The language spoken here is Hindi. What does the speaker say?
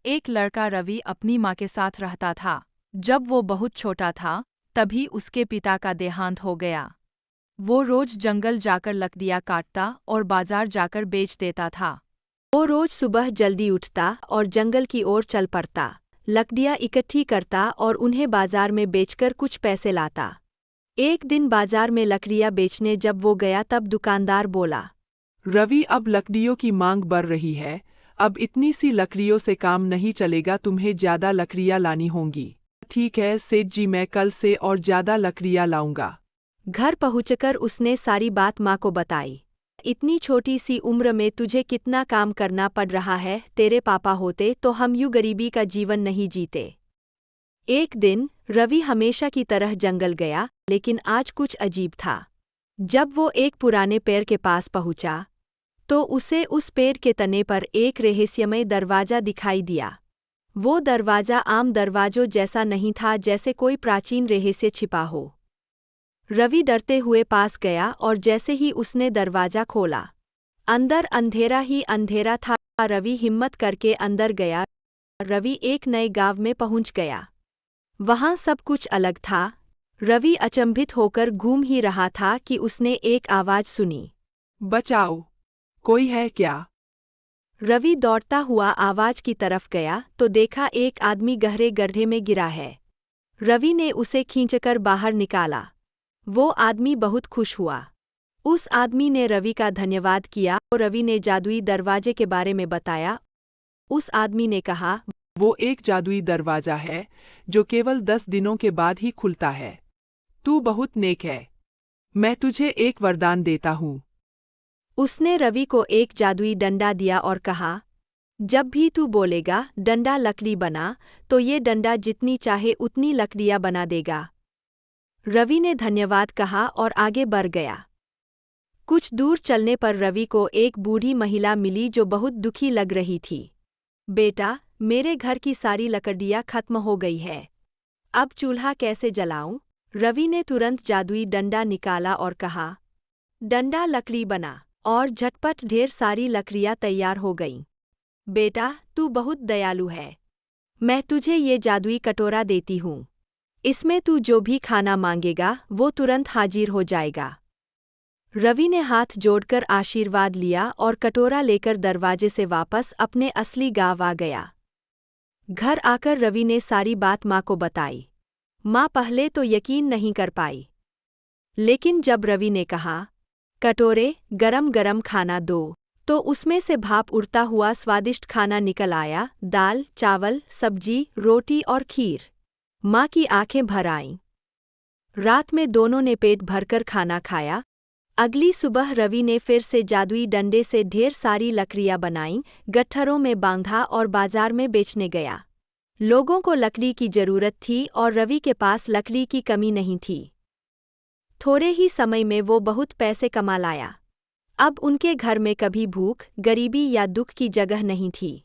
एक लड़का रवि अपनी माँ के साथ रहता था। जब वो बहुत छोटा था, तभी उसके पिता का देहांत हो गया। वो रोज जंगल जाकर लकड़ियाँ काटता और बाजार जाकर बेच देता था। वो रोज सुबह जल्दी उठता और जंगल की ओर चल पड़ता, लकड़ियाँ इकट्ठी करता और उन्हें बाजार में बेचकर कुछ पैसे लाता। एक दिन बाजार में लकड़ियाँ बेचने जब वो गया तब दुकानदार बोला, रवि, अब लकड़ियों की मांग बढ़ रही है। अब इतनी सी लकड़ियों से काम नहीं चलेगा, तुम्हें ज्यादा लकड़ियाँ लानी होंगी। ठीक है सेठ जी, मैं कल से और ज्यादा लकड़ियाँ लाऊंगा। घर पहुंचकर उसने सारी बात माँ को बताई। इतनी छोटी सी उम्र में तुझे कितना काम करना पड़ रहा है, तेरे पापा होते तो हम यूं गरीबी का जीवन नहीं जीते। एक दिन रवि हमेशा की तरह जंगल गया, लेकिन आज कुछ अजीब था। जब वो एक पुराने पेड़ के पास पहुंचा, तो उसे उस पेड़ के तने पर एक रहस्यमय दरवाजा दिखाई दिया। वो दरवाजा आम दरवाजों जैसा नहीं था, जैसे कोई प्राचीन रहस्य छिपा हो। रवि डरते हुए पास गया और जैसे ही उसने दरवाजा खोला, अंदर अंधेरा ही अंधेरा था। रवि हिम्मत करके अंदर गया। रवि एक नए गांव में पहुंच गया। वहां सब कुछ अलग था। रवि अचंभित होकर घूम ही रहा था कि उसने एक आवाज सुनी, बचाओ, कोई है क्या? रवि दौड़ता हुआ आवाज की तरफ गया तो देखा एक आदमी गहरे गड्ढे में गिरा है। रवि ने उसे खींचकर बाहर निकाला। वो आदमी बहुत खुश हुआ। उस आदमी ने रवि का धन्यवाद किया और रवि ने जादुई दरवाजे के बारे में बताया। उस आदमी ने कहा, वो एक जादुई दरवाजा है जो केवल 10 दिनों के बाद ही खुलता है। तू बहुत नेक है। मैं तुझे एक वरदान देता हूँ। उसने रवि को एक जादुई डंडा दिया और कहा, जब भी तू बोलेगा डंडा लकड़ी बना, तो ये डंडा जितनी चाहे उतनी लकड़ियाँ बना देगा। रवि ने धन्यवाद कहा और आगे बढ़ गया। कुछ दूर चलने पर रवि को एक बूढ़ी महिला मिली जो बहुत दुखी लग रही थी। बेटा, मेरे घर की सारी लकड़ियाँ खत्म हो गई है। अब चूल्हा कैसे जलाऊं? रवि ने तुरंत जादुई डंडा निकाला और कहा, डंडा लकड़ी बना, और झटपट ढेर सारी लकड़ियाँ तैयार हो गईं। बेटा, तू बहुत दयालु है। मैं तुझे ये जादुई कटोरा देती हूँ। इसमें तू जो भी खाना मांगेगा वो तुरंत हाजिर हो जाएगा। रवि ने हाथ जोड़कर आशीर्वाद लिया और कटोरा लेकर दरवाजे से वापस अपने असली गांव आ गया। घर आकर रवि ने सारी बात माँ को बताई। माँ पहले तो यकीन नहीं कर पाई, लेकिन जब रवि ने कहा, कटोरे, गरम गरम खाना दो, तो उसमें से भाप उड़ता हुआ स्वादिष्ट खाना निकल आया। दाल, चावल, सब्जी, रोटी और खीर। माँ की आंखें भर आईं। रात में दोनों ने पेट भरकर खाना खाया। अगली सुबह रवि ने फिर से जादुई डंडे से ढेर सारी लकड़ियाँ बनाईं, गट्ठरों में बांधा और बाजार में बेचने गया। लोगों को लकड़ी की जरूरत थी और रवि के पास लकड़ी की कमी नहीं थी। थोड़े ही समय में वो बहुत पैसे कमा लाया। अब उनके घर में कभी भूख, गरीबी या दुख की जगह नहीं थी।